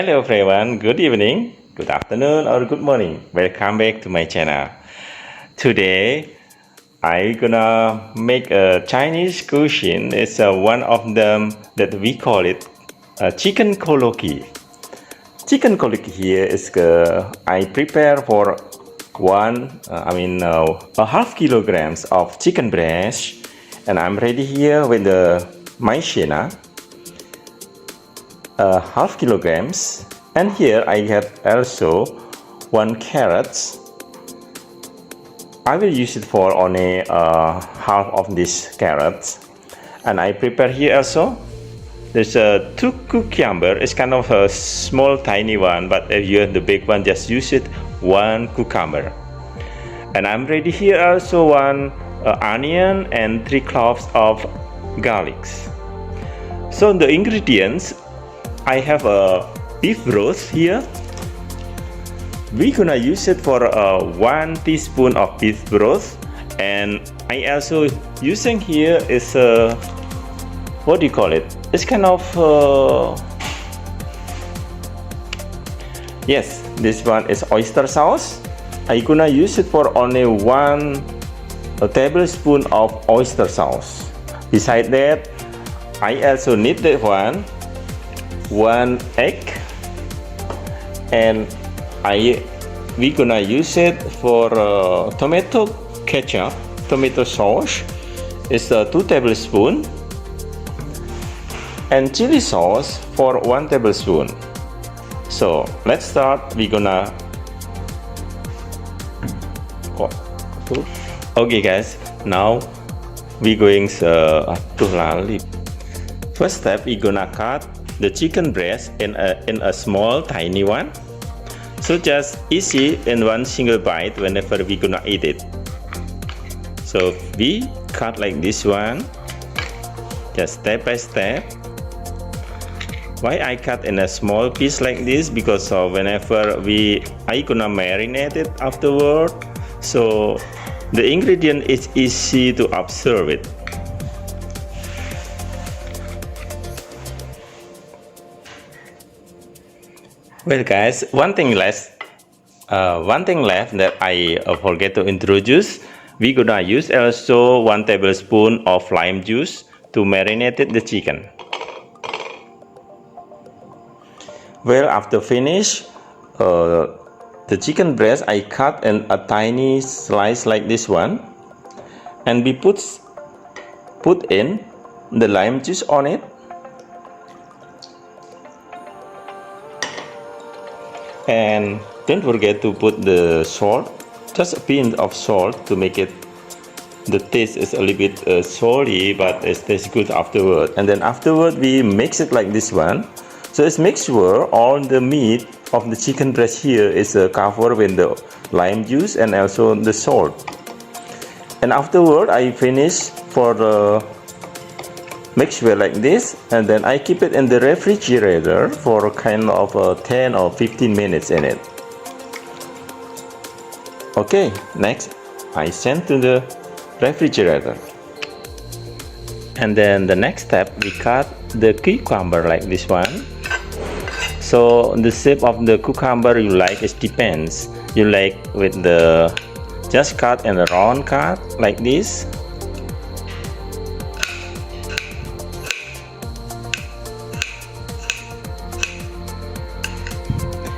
Hello everyone, good evening, good afternoon or good morning. Welcome back to my channel. Today I gonna make a Chinese cuisine. It's one of them that we call it chicken koloke. Chicken koloke here is I prepare for a half kilograms of chicken breast, and I'm ready here with the my shena. Half kilograms, and here I have also 1 carrot. I will use it for only half of this carrot, and I prepare here also. There's a 2 cucumber. It's kind of a small tiny one, but if you have the big one, just use it 1 cucumber. And I'm ready here also 1 onion and 3 cloves of garlic. So the ingredients, I have a beef broth here. We're gonna use it for 1 teaspoon of beef broth, and I also using here is what do you call it? It's kind of yes, this one is oyster sauce. I'm gonna use it for only 1 tablespoon of oyster sauce. Besides that, I also need the 1 egg, and we're gonna use it for tomato ketchup, tomato sauce. It's 2 tablespoons, and chili sauce for 1 tablespoon. So let's start. We're gonna okay guys, now we're going to lali. First step, we're gonna cut the chicken breast in a small tiny one, so just easy in 1 single bite whenever we gonna eat it. So we cut like this one, just step by step. Why I cut in a small piece like this? Because whenever I gonna marinate it afterward, so the ingredient is easy to observe it. Well guys, one thing left that I forget to introduce. We're gonna use also 1 tablespoon of lime juice to marinate the chicken. Well, after finish, the chicken breast I cut in a tiny slice like this one, and we put in the lime juice on it. And don't forget to put the salt, just a pinch of salt to make it, the taste is a little bit salty, but it tastes good afterward. And then afterward we mix it like this one. So it's make sure all the meat of the chicken breast here is covered with the lime juice and also the salt. And afterward I finish for the mixture like this, and then I keep it in the refrigerator for kind of 10 or 15 minutes in it. Okay, next I send to the refrigerator. And then the next step, we cut the cucumber like this one. So the shape of the cucumber you like, it depends. You like with the just cut in a round cut like this.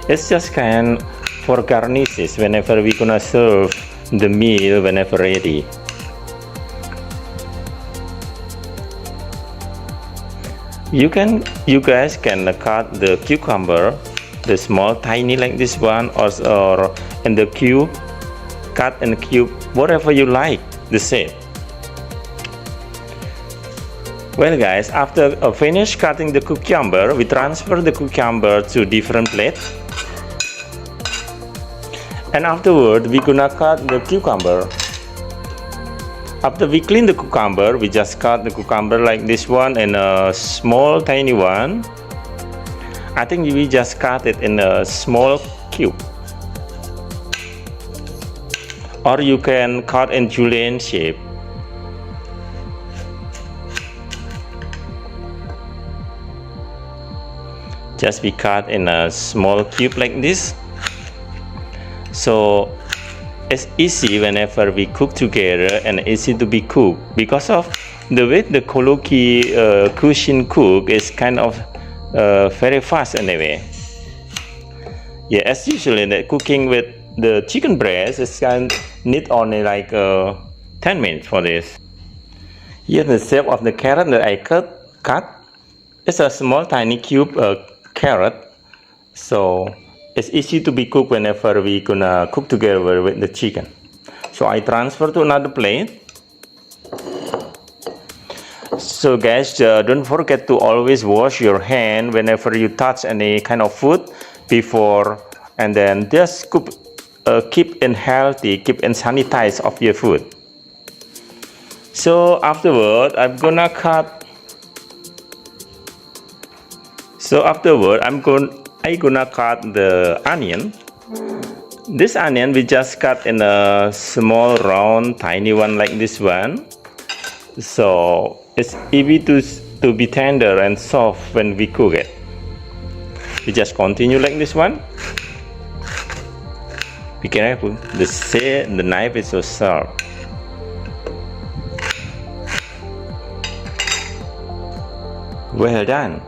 It's just kind for garnishes whenever we gonna serve the meal whenever ready. You guys can cut the cucumber, the small tiny like this one, or in the cube, cut in the cube, whatever you like the shape. Well guys, after finish cutting the cucumber, we transfer the cucumber to different plate. And afterward, we're gonna cut the cucumber. After we clean the cucumber, we just cut the cucumber like this one in a small tiny one. I think we just cut it in a small cube. Or you can cut in julienne shape. just be cut in a small cube like this. So it's easy whenever we cook together and easy to be cooked because of the way the Koloke cuisine cook is kind of very fast anyway. Yeah, as usually the cooking with the chicken breast is kind need only like 10 minutes for this. Here the shape of the carrot that I cut is a small tiny cube carrot, so it's easy to be cooked whenever we gonna cook together with the chicken. So I transfer to another plate. So guys, don't forget to always wash your hand whenever you touch any kind of food before, and then just keep in healthy, keep in sanitize of your food. So afterward, I'm gonna cut the onion. This onion we just cut in a small round tiny one like this one, so it's easy to be tender and soft when we cook it. We just continue like this one. Be careful, the knife is so sharp. Well done.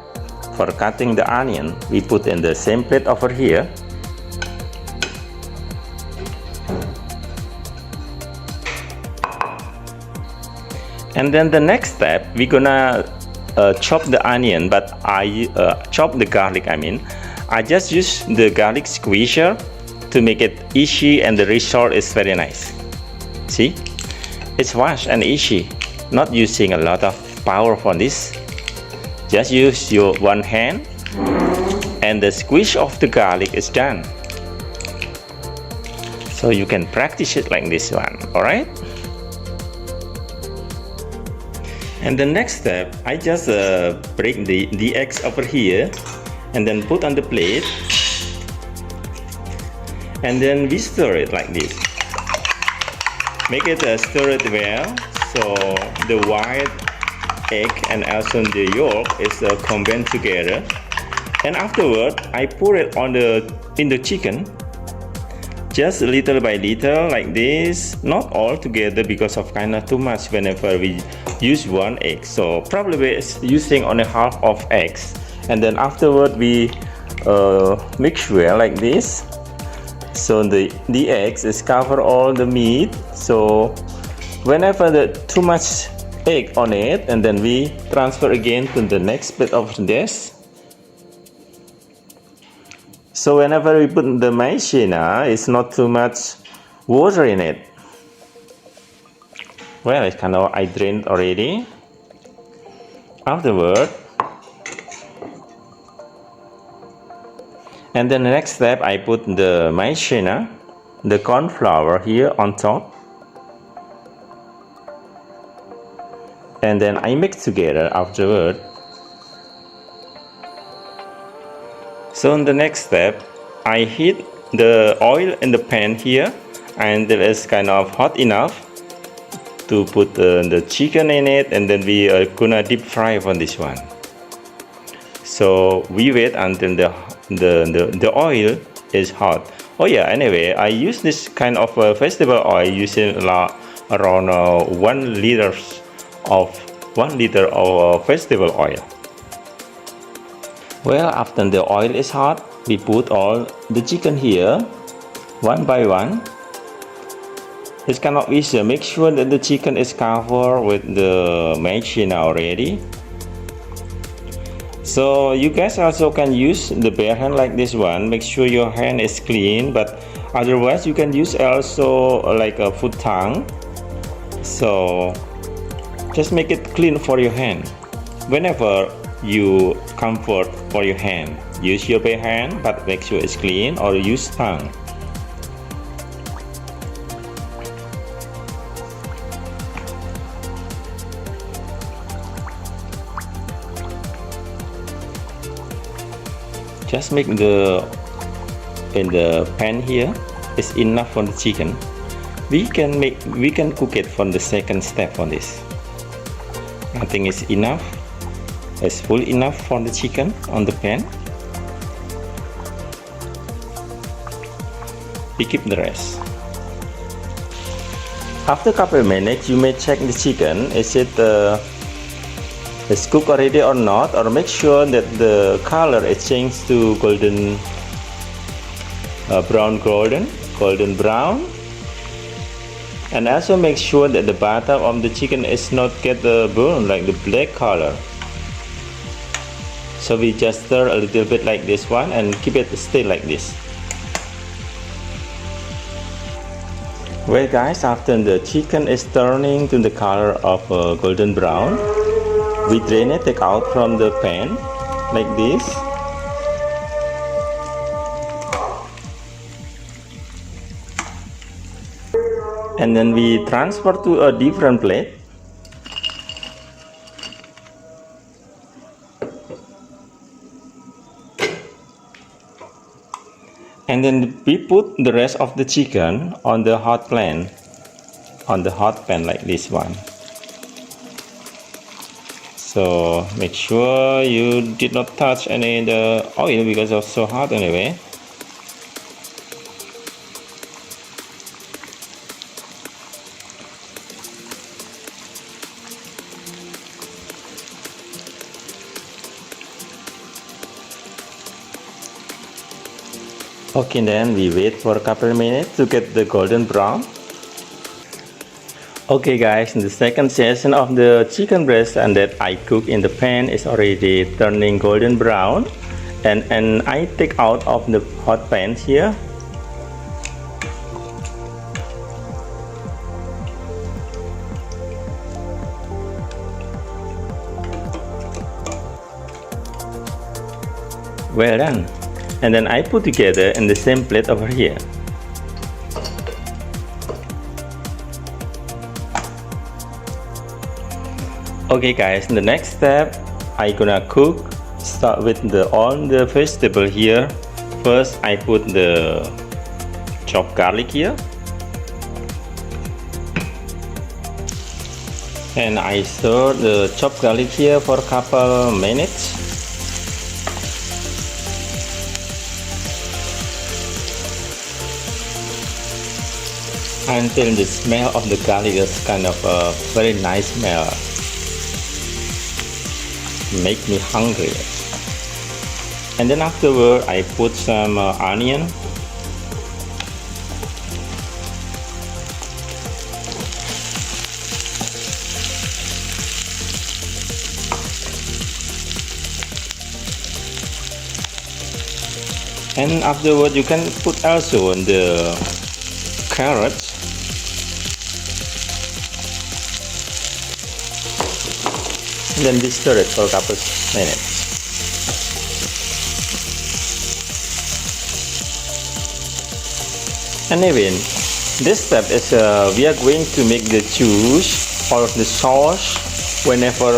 For cutting the onion, we put in the same plate over here. And then the next step, we're gonna chop the onion, but I chop the garlic. I just use the garlic squeezer to make it easy, and the result is very nice. See, it's fast and easy, not using a lot of power for this. Just use your one hand and the squeeze of the garlic is done. So you can practice it like this one, alright? And the next step, I just break the eggs over here and then put on the plate, and then we stir it like this. Make it stir it well, so the white egg and also the yolk is combined together. And afterward, I pour it in the chicken, just little by little like this, not all together because of kind of too much whenever we use one egg. So probably we're using only half of eggs, and then afterward we mix well like this. So the eggs is cover all the meat. So whenever the too much egg on it, and then we transfer again to the next bit of this. So whenever we put the maizena, it's not too much water in it. Well, it's kind of, I drained already. Afterward, and then the next step, I put the maizena, the corn flour here on top. And then I mix together afterward. So in the next step, I heat the oil in the pan here, and it is kind of hot enough to put the chicken in it, and then we are gonna deep fry on this one. So we wait until the oil is hot. Oh yeah, anyway, I use this kind of vegetable oil using around 1 liter of vegetable oil. Well, after the oil is hot, we put all the chicken here, one by one. It's kind of easy. Make sure that the chicken is covered with the maizena already. So you guys also can use the bare hand like this one. Make sure your hand is clean, but otherwise you can use also like a food tongue. So just make it clean for your hand. Whenever you comfort for your hand, use your bare hand, but make sure it's clean, or use tongue. Just make in the pan here is enough for the chicken. We can cook it for the second step on this. I think it's enough. It's full enough for the chicken on the pan. we keep the rest. After a couple of minutes, you may check the chicken. Is cooked already or not, or make sure that the color is changed to golden brown, and also make sure that the bottom of the chicken is not get the burn like the black color. So we just stir a little bit like this one and keep it stay like this. Well guys, after the chicken is turning to the color of golden brown, we drain it, take out from the pan like this. And then we transfer to a different plate. And then we put the rest of the chicken on the hot pan, like this one. So make sure you did not touch any of the oil because it's so hot anyway. Okay, then we wait for a couple of minutes to get the golden brown. Okay guys, the second session of the chicken breast and that I cook in the pan is already turning golden brown, and I take out of the hot pan here. Well done. And then I put together in the same plate over here. Okay guys, in the next step I gonna cook. Start with all the vegetable here. First I put the chopped garlic here, and I stir the chopped garlic here for a couple minutes. Until the smell of the garlic is kind of a very nice smell. Make me hungry. And then afterward I put some onion. And afterward you can put also the carrots. And then we stir it for a couple of minutes. And even this step is we are going to make the juice or the sauce whenever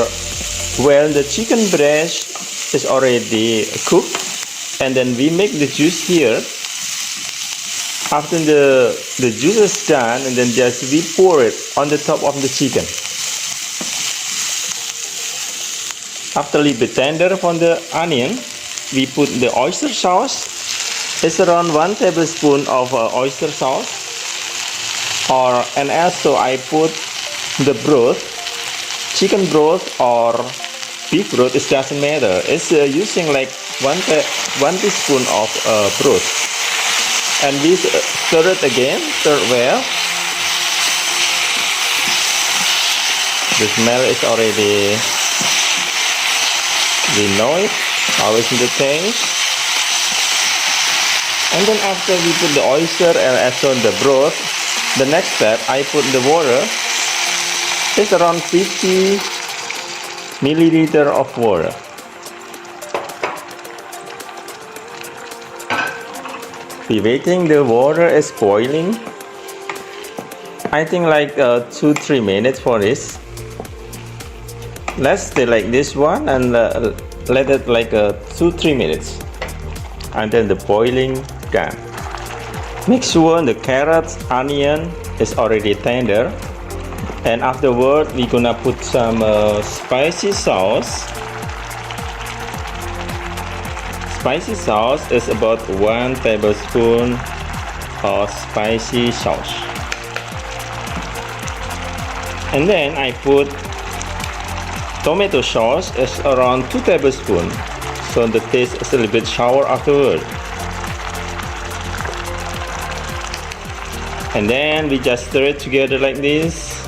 the chicken breast is already cooked, and then we make the juice here. After the juice is done, and then just we pour it on the top of the chicken. After a little bit tender from the onion, we put the oyster sauce. It's around 1 tablespoon of oyster sauce. And also I put the broth, chicken broth or beef broth. It doesn't matter. It's using like 1 teaspoon of broth. And we stir it again, stir it well. The smell is already, we know it, always in the taste. And then after we put the oyster and also the broth, the next step I put the water. It's around 50 milliliter of water. We waiting the water is boiling. I think like 2-3 minutes for this. Let's stay like this one and let it like 2-3 minutes until the boiling done. Make sure the carrots, onion is already tender, and afterward we're gonna put some spicy sauce. Spicy sauce is about 1 tablespoon of spicy sauce. And then I put tomato sauce is around 2 tablespoons, so the taste is a little bit sour afterward. And then we just stir it together like this.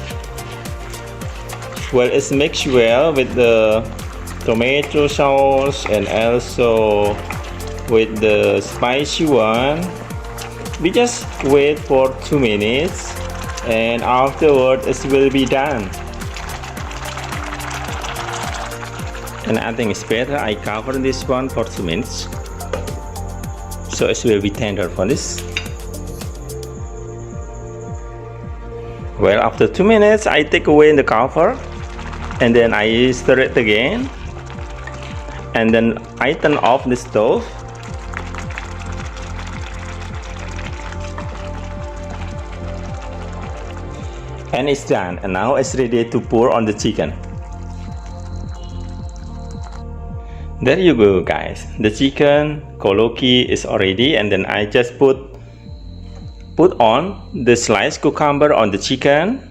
Well, it's mixed well with the tomato sauce and also with the spicy one. We just wait for 2 minutes and afterward it will be done. And I think it's better I cover this one for 2 minutes, so it will be tender for this. Well, after 2 minutes I take away the cover and then I stir it again, and then I turn off the stove. And it's done, and now it's ready to pour on the chicken. There you go guys, the chicken koloke is already, and then I just put on the sliced cucumber on the chicken.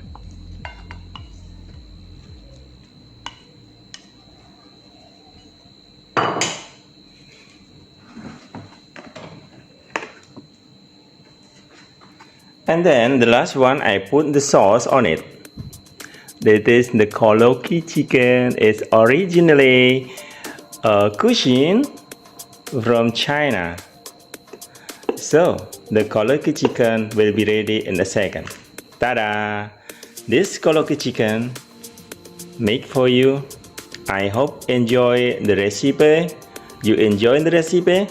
And then the last one, I put the sauce on it. That is, the Koloke chicken is originally cuisine from China. So the Koloke chicken will be ready in a second. Ta-da! This Koloke chicken made for you. I hope enjoy the recipe. You enjoy the recipe?